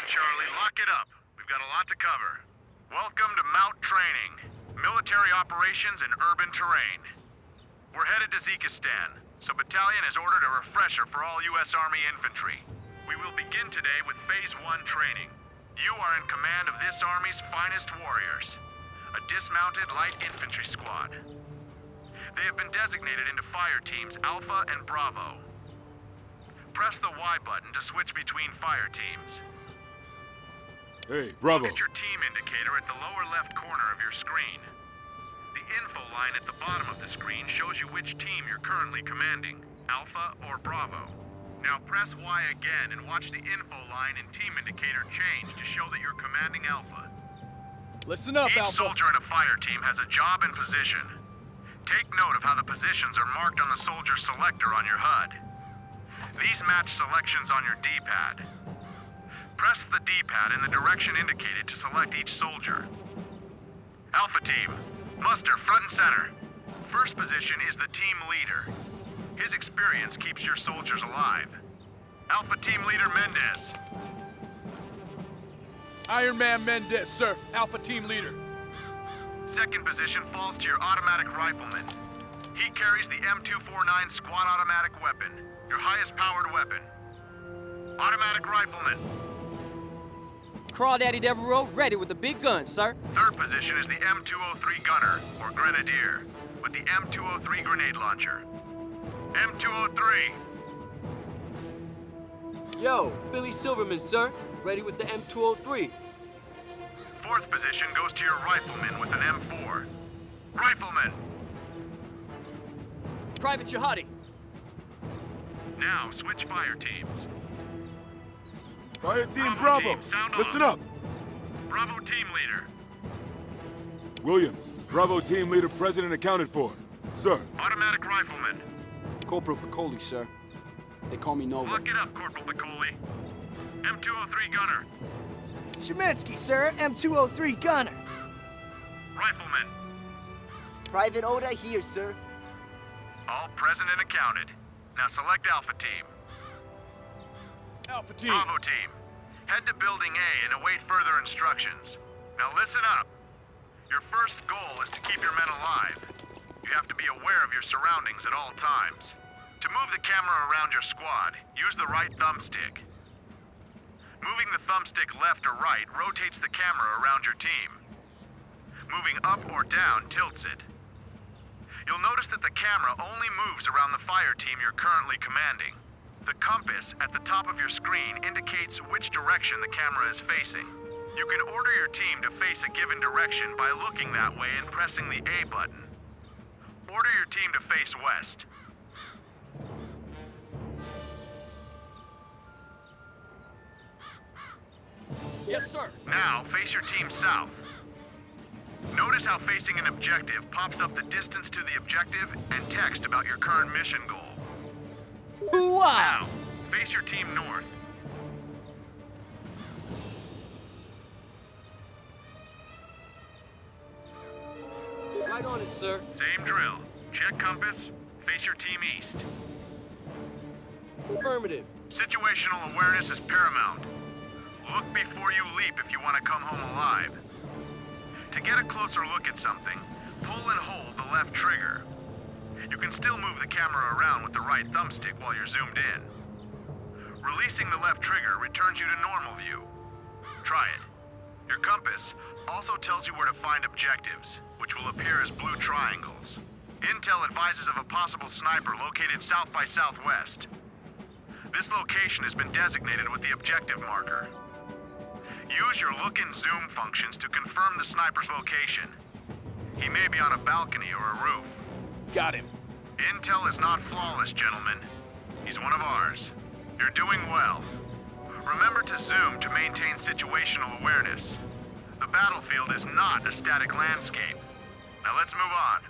Attention, Charlie, lock it up. We've got a lot to cover. Welcome to Mount Training, military operations in urban terrain. We're headed to Zekistan, so Battalion has ordered a refresher for all U.S. Army infantry. We will begin today with Phase 1 training. You are in command of this Army's finest warriors, a dismounted light infantry squad. They have been designated into fire teams Alpha and Bravo. Press the Y button to switch between fire teams. Hey, Bravo. Look at your team indicator at the lower left corner of your screen. The info line at the bottom of the screen shows you which team you're currently commanding, Alpha or Bravo. Now press Y again and watch the info line and team indicator change to show that you're commanding Alpha. Listen up, Each Alpha. soldier in a fire team has a job and position. Take note of how the positions are marked on the soldier selector on your HUD. These match selections on your D-pad. Press the D-pad in the direction indicated to select each soldier. Alpha team, muster front and center. First position is the team leader. His experience keeps your soldiers alive. Alpha team leader Mendez. Iron Man Mendez, sir. Alpha team leader. Second position falls to your automatic rifleman. He carries the M249 squad automatic weapon, your highest powered weapon. Automatic rifleman. Crawdaddy Devereaux, ready with the big gun, sir. Third position is the M203 gunner, or grenadier, with the M203 grenade launcher. M203. Yo, Billy Silverman, sir. Ready with the M203. Fourth position goes to your rifleman with an M4. Rifleman. Private Jihadi. Now switch fire teams. Fire Team Bravo Bravo, team, sound listen off. up. Bravo team leader. Williams, Bravo Team Leader present and accounted for. Sir. Automatic rifleman. Corporal Piccoli, sir. They call me Nova. Lock it up, Corporal Piccoli. M203 gunner. Shemansky, sir. M203 gunner. Rifleman. Private Oda here, sir. All present and accounted. Now select Alpha team. Alpha team. Bravo team. Head to Building A and await further instructions. Now listen up. Your first goal is to keep your men alive. You have to be aware of your surroundings at all times. To move the camera around your squad, use the right thumbstick. Moving the thumbstick left or right rotates the camera around your team. Moving up or down tilts it. You'll notice that the camera only moves around the fire team you're currently commanding. The compass at the top of your screen indicates which direction the camera is facing. You can order your team to face a given direction by looking that way and pressing the A button. Order your team to face west. Yes, sir. Now, face your team south. Notice how facing an objective pops up the distance to the objective and text about your current mission goal. Wow! Now, face your team north. Right on it, sir. Same drill. Check compass, face your team east. Affirmative. Situational awareness is paramount. Look before you leap if you want to come home alive. To get a closer look at something, pull and hold the left trigger. You can still move the camera around with the right thumbstick while you're zoomed in. Releasing the left trigger returns you to normal view. Try it. Your compass also tells you where to find objectives, which will appear as blue triangles. Intel advises of a possible sniper located south by southwest. This location has been designated with the objective marker. Use your look and zoom functions to confirm the sniper's location. He may be on a balcony or a roof. Got him. Intel is not flawless, gentlemen. He's one of ours. You're doing well. Remember to zoom to maintain situational awareness. The battlefield is not a static landscape. Now let's move on.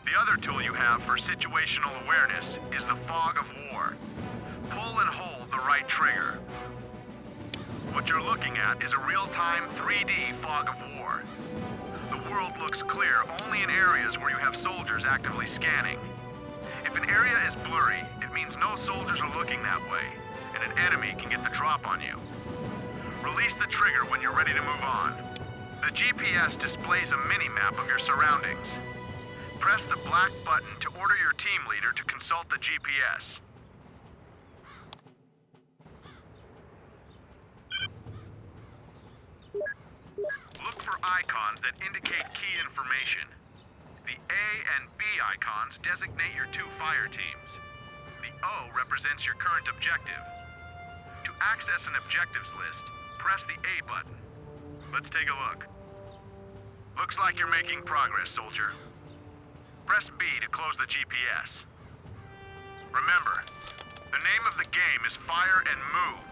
The other tool you have for situational awareness is the fog of war. Pull and hold the right trigger. What you're looking at is a real-time 3D fog of war. The world looks clear only in areas where you have soldiers actively scanning. If an area is blurry, it means no soldiers are looking that way, and an enemy can get the drop on you. Release the trigger when you're ready to move on. The GPS displays a mini-map of your surroundings. Press the black button to order your team leader to consult the GPS. Look for icons that indicate key information. The A and B icons designate your two fire teams. The O represents your current objective. To access an objectives list, press the A button. Let's take a look. Looks like you're making progress, soldier. Press B to close the GPS. Remember, the name of the game is Fire and Move.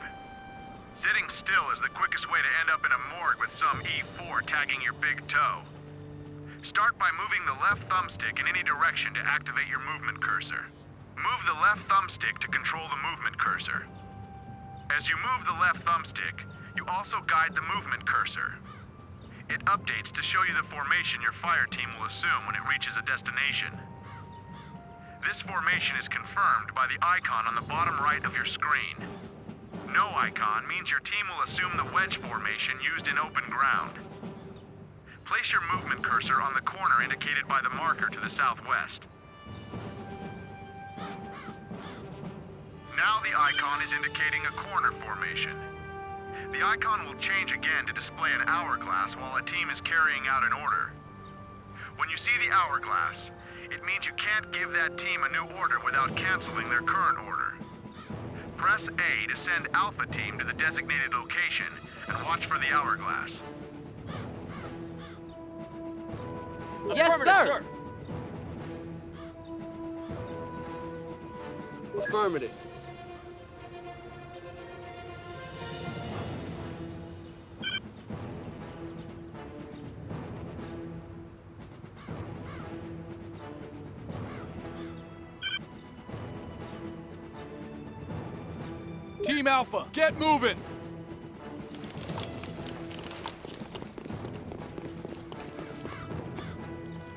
Sitting still is the quickest way to end up in a morgue with some E4 tagging your big toe. Start by moving the left thumbstick in any direction to activate your movement cursor. Move the left thumbstick to control the movement cursor. As you move the left thumbstick, you also guide the movement cursor. It updates to show you the formation your fire team will assume when it reaches a destination. This formation is confirmed by the icon on the bottom right of your screen. No icon means your team will assume the wedge formation used in open ground. Place your movement cursor on the corner indicated by the marker to the southwest. Now the icon is indicating a corner formation. The icon will change again to display an hourglass while a team is carrying out an order. When you see the hourglass, it means you can't give that team a new order without canceling their current order. Press A to send Alpha Team to the designated location and watch for the hourglass. Yes, Affirmative, sir. Affirmative. Team Alpha, get moving!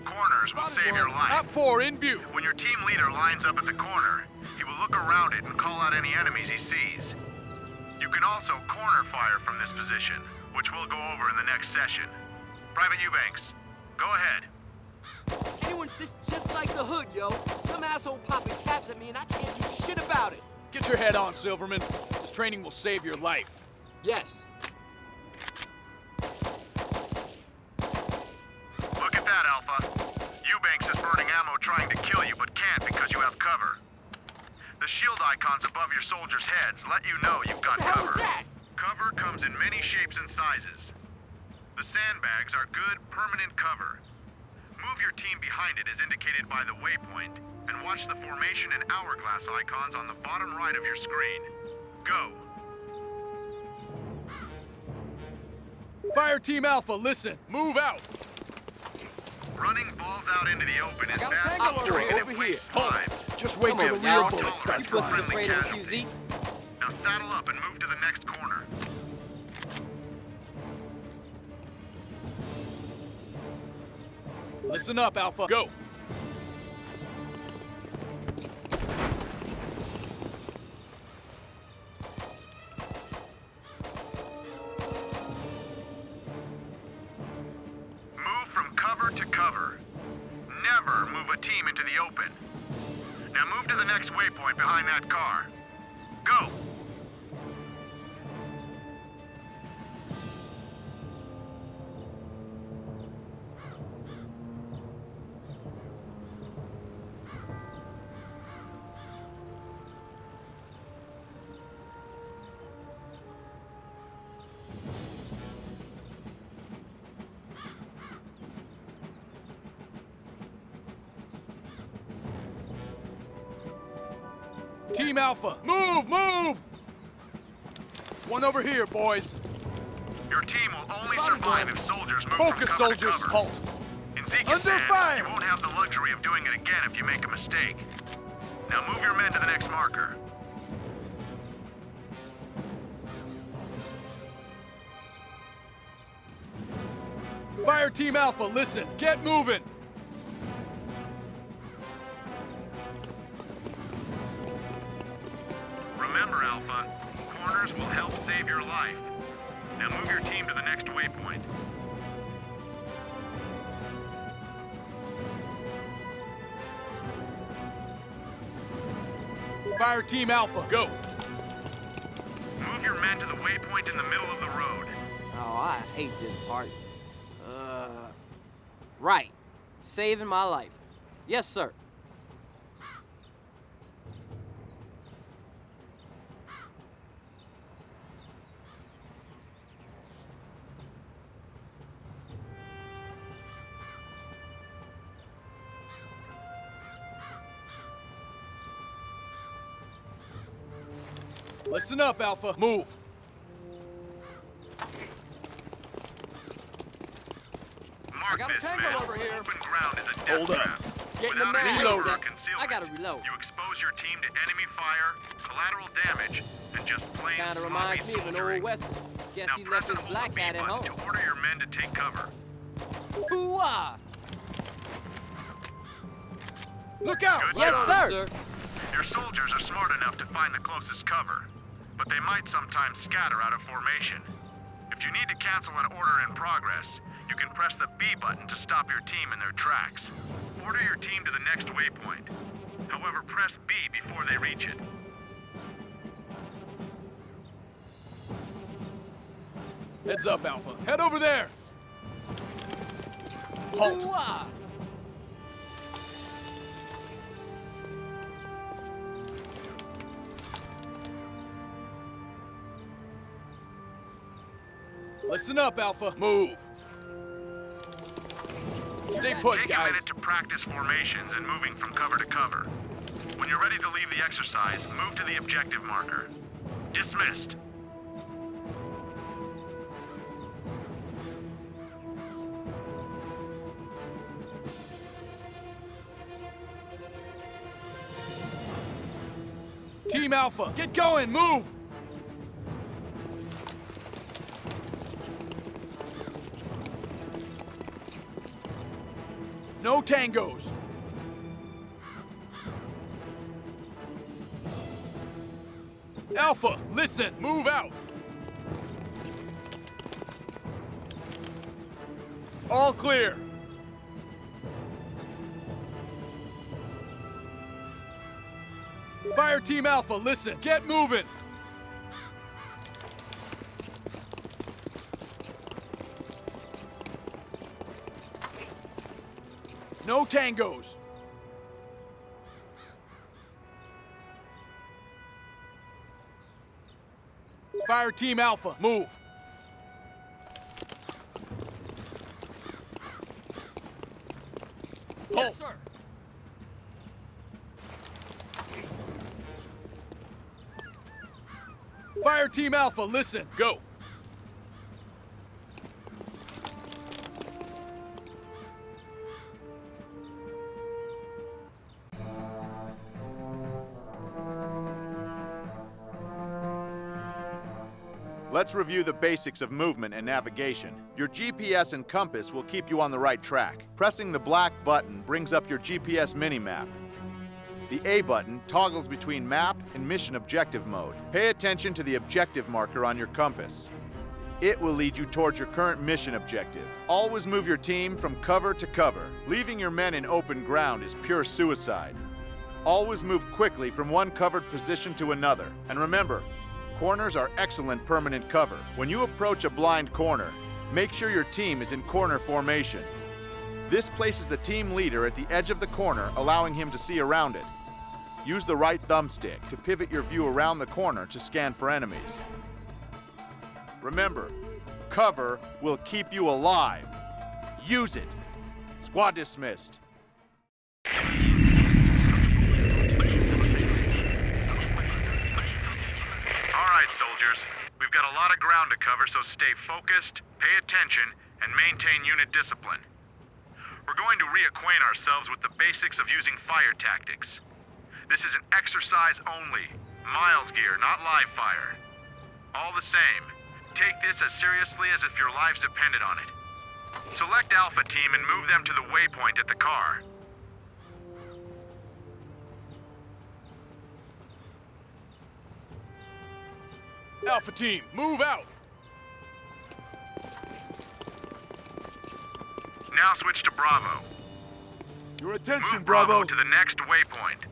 Corners will save your life. Map 4 in view. When your team leader lines up at the corner, he will look around it and call out any enemies he sees. You can also corner fire from this position, which we'll go over in the next session. Private Eubanks, go ahead. Anyone's this just like the hood, yo. Some asshole popping caps at me and I can't do shit about it. Get your head on, Silverman. This training will save your life. Yes. Look at that, Alpha. Eubanks is burning ammo trying to kill you, but can't because you have cover. The shield icons above your soldiers' heads let you know you've got What the hell cover. was that? Cover comes in many shapes and sizes. The sandbags are good, permanent cover. Move your team behind it as indicated by the waypoint, and watch the formation and hourglass icons on the bottom right of your screen. Go! Fire Team Alpha, listen. Move out. Running balls out into the open is got bad Tango soldiering and over inflicts here. lives. Just wait Come till on, the real now. bullets start You pussies flying. afraid of casualties. QZ? Now saddle up and move to the next corner. Listen up, Alpha. Go. Move from cover to cover. Never move a team into the open. Now move to the next waypoint behind that car. Go! Team Alpha, move, move! One over here, boys. Your team will only survive if soldiers move Focus, from cover to soldiers. cover. Halt. In Under Zekistan, fire! you won't have the luxury of doing it again if you make a mistake. Now move your men to the next marker. Fire Team Alpha, listen. Get moving. Remember, Alpha, corners will help save your life. Now move your team to the next waypoint. Fire Team Alpha, go. Move your men to the waypoint in the middle of the road. Oh, I hate this part. Right. Saving my life. Yes, sir. Listen up, Alpha. Move. Mark got a this, tango man. over here. Open ground is a death Hold up. trap. Getting the Without any mag. cover or Reload. concealment, I gotta reload. you expose your team to enemy fire, collateral damage, and just plain Kinda sloppy reminds me of an soldiering. old western. Guess Now he press left and his hold black the B hat at button home. to order your men to take cover. Hoo-ah! Look out! Good Yes, job. sir. Your soldiers are smart enough to find the closest cover, but they might sometimes scatter out of formation. If you need to cancel an order in progress, you can press the B button to stop your team in their tracks. Order your team to the next waypoint. However, press B before they reach it. Heads up, Alpha. Head over there. Halt. Hoo-ah! Listen up, Alpha. Move. Stay put, Take a guys. minute to practice formations and moving from cover to cover. When you're ready to leave the exercise, move to the objective marker. Dismissed. Team Alpha, get going. Move. No tangos. Alpha, listen. Move out. All clear. Fire Team Alpha, listen. Get moving. No tangos. Fire Team Alpha, move. Halt. sir. Fire Team Alpha, listen. Go. Let's review the basics of movement and navigation. Your GPS and compass will keep you on the right track. Pressing the black button brings up your GPS minimap. The A button toggles between map and mission objective mode. Pay attention to the objective marker on your compass. It will lead you towards your current mission objective. Always move your team from cover to cover. Leaving your men in open ground is pure suicide. Always move quickly from one covered position to another. And remember, corners are excellent permanent cover. When you approach a blind corner, make sure your team is in corner formation. This places the team leader at the edge of the corner, allowing him to see around it. Use the right thumbstick to pivot your view around the corner to scan for enemies. Remember, cover will keep you alive. Use it. Squad dismissed. All right, soldiers. We've got a lot of ground to cover, so stay focused, pay attention, and maintain unit discipline. We're going to reacquaint ourselves with the basics of using fire tactics. This is an exercise only. Miles gear, not live fire. All the same, take this as seriously as if your lives depended on it. Select Alpha Team and move them to the waypoint at the car. Alpha Team, move out. Now switch to Bravo. Your attention, Move Bravo Bravo. to the next waypoint.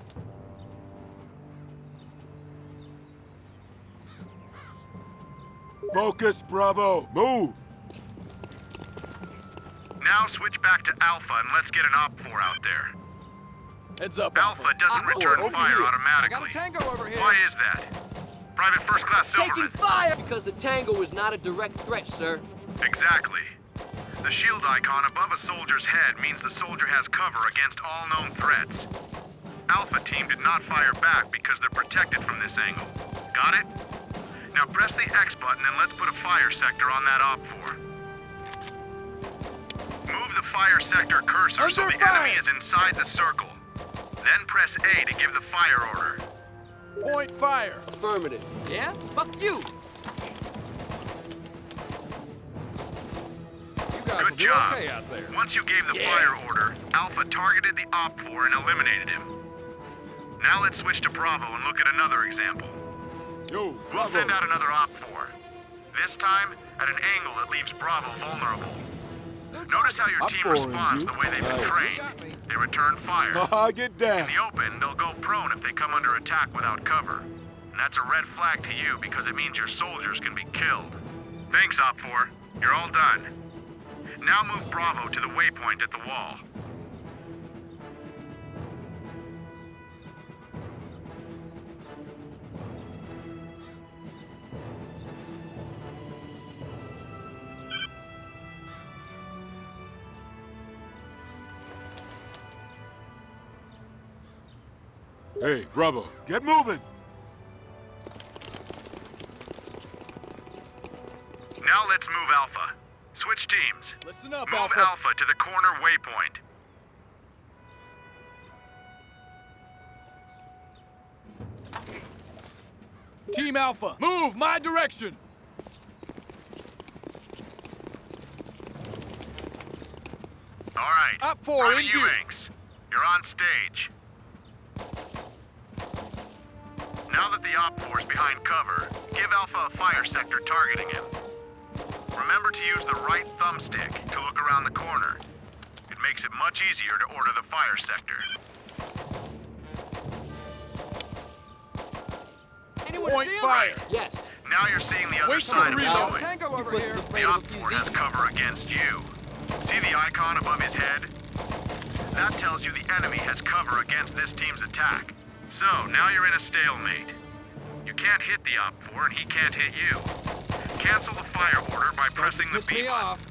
Focus, Bravo. Move. Now switch back to Alpha and let's get an Op 4 out there. Heads up, Alpha doesn't Op 4 return over fire here. automatically. I got a tango over here. Why is that? Private First Class Taking Silverman. fire! Because the Tango is not a direct threat, sir. Exactly. The shield icon above a soldier's head means the soldier has cover against all known threats. Alpha team did not fire back because they're protected from this angle. Got it? Now press the X button and let's put a fire sector on that Op 4. Move the fire sector cursor so the enemy is inside the circle. Then press A to give the fire order. Point fire. Affirmative. Yeah? Fuck you! You guys will Good be job. okay out there. Once you gave the fire order, Alpha targeted the Op 4 and eliminated him. Now let's switch to Bravo and look at another example. Yo, We'll Bravo. send out another Op 4. This time, at an angle that leaves Bravo vulnerable. Notice how your Op team 4 in responds view. the way they've been Nice. trained. They return fire. Haha, get In down. the open, they'll go prone if they come under attack without cover. And that's a red flag to you because it means your soldiers can be killed. Thanks, Op 4. You're all done. Now move Bravo to the waypoint at the wall. Hey, Bravo, get moving. Now let's move Alpha. Switch teams. Listen up, Move Alpha. Alpha to the corner waypoint. Team Alpha, move my direction. All right. Op 4 Private in view. Eubanks, you're on stage. Now that the Op 4's behind cover, give Alpha a fire sector targeting him. Remember to use the right thumbstick to look around the corner. It makes it much easier to order the fire sector. Anyone Point see him? fire. Yes. Now you're seeing the other Wait for side the of the reload. building. Tango over Puts here. us afraid The of Op a few 4 has Z's. cover against you. See the icon above his head? That tells you the enemy has cover against this team's attack. So, now you're in a stalemate. You can't hit the Op 4 and he can't hit you. Cancel the fire order by pressing the Piss B me button. off.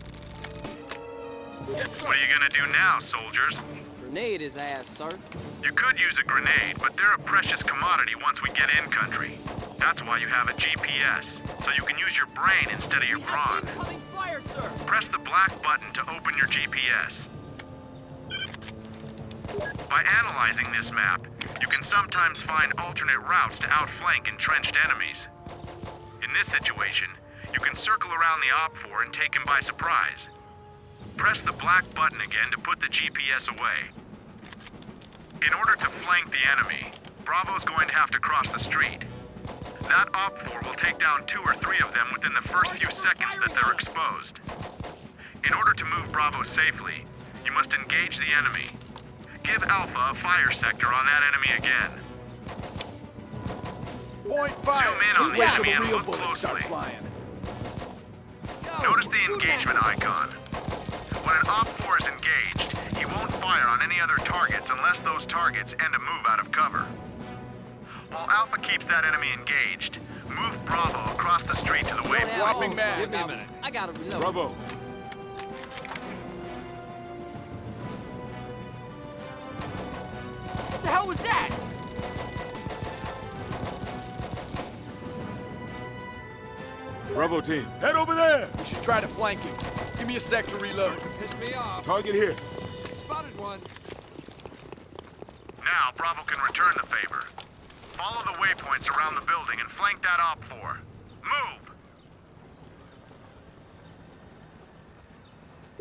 Yes, sir. What are you gonna do now, soldiers? Grenade his ass, sir. You could use a grenade, but they're a precious commodity once we get in country. That's why you have a GPS, so you can use your brain instead of your brawn. Incoming fire, sir! Press the black button to open your GPS. By analyzing this map, you can sometimes find alternate routes to outflank entrenched enemies. In this situation, you can circle around the Op 4 and take him by surprise. Press the black button again to put the GPS away. In order to flank the enemy, Bravo's going to have to cross the street. That Op 4 will take down 2 or 3 of them within the first few seconds that they're exposed. In order to move Bravo safely, you must engage the enemy. Give Alpha a fire sector on that enemy again. Point fire. Zoom in on the wait till enemy the and real look bullets start closely. flying. Notice the engagement icon. When an Op 4 is engaged, he won't fire on any other targets unless those targets end a move out of cover. While Alpha keeps that enemy engaged, move Bravo across the street to the waypoint. Swapping mag. Give me a minute. I gotta reload. Bravo. What the hell was that? Bravo team, head over there. We should try to flank him. Give me a sec to reload. Piss me off. Target here. Spotted one. Now Bravo can return the favor. Follow the waypoints around the building and flank that Op 4. Move!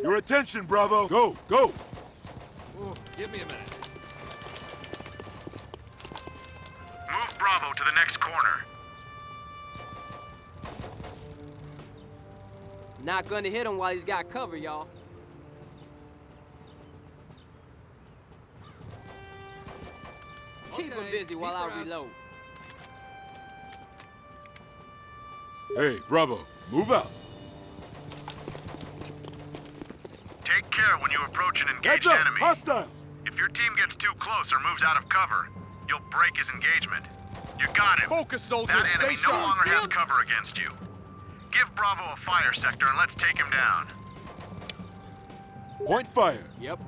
Your attention, Bravo. Go, go. Ooh, give me a minute. Move Bravo to the next corner. Not gonna hit him while he's got cover, y'all. keep him busy while I reload. Hey, Bravo, move out. Take care when you approach an engaged Heads up, enemy. hostile. If your team gets too close or moves out of cover, you'll break his engagement. You got him. Focus, soldiers. That enemy Stay no sharp. longer has cover against you. Give Bravo a fire sector and let's take him down. Point fire. Yep.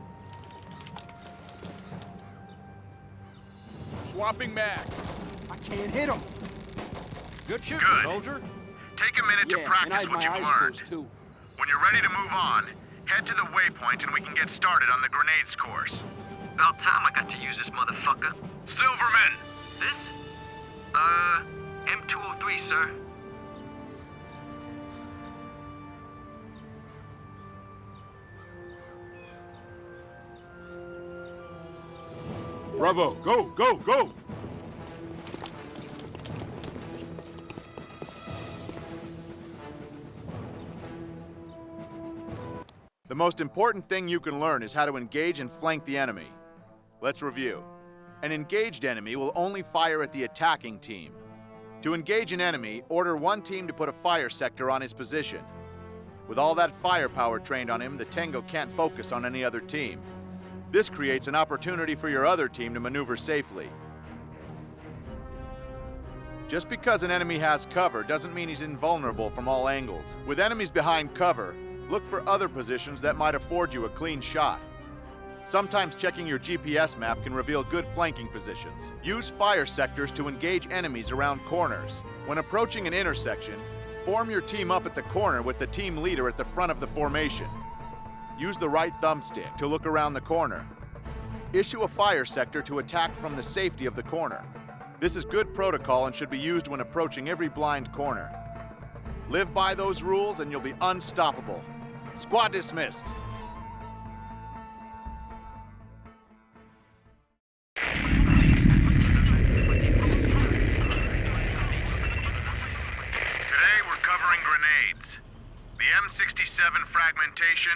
Swapping mags. I can't hit him. Good shooting, Good. soldier. Take a minute to Yeah, and I practice had what my you've eyes learned. closed too. When you're ready to move on, head to the waypoint and we can get started on the grenades course. About time I got to use this motherfucker. Silverman! This? M203, sir. Bravo, go, go, go. The most important thing you can learn is how to engage and flank the enemy. Let's review. An engaged enemy will only fire at the attacking team. To engage an enemy, order one team to put a fire sector on his position. With all that firepower trained on him, the Tango can't focus on any other team. This creates an opportunity for your other team to maneuver safely. Just because an enemy has cover doesn't mean he's invulnerable from all angles. With enemies behind cover, look for other positions that might afford you a clean shot. Sometimes checking your GPS map can reveal good flanking positions. Use fire sectors to engage enemies around corners. When approaching an intersection, form your team up at the corner with the team leader at the front of the formation. Use the right thumbstick to look around the corner. Issue a fire sector to attack from the safety of the corner. This is good protocol and should be used when approaching every blind corner. Live by those rules and you'll be unstoppable. Squad dismissed. Today we're covering grenades. The M67 fragmentation,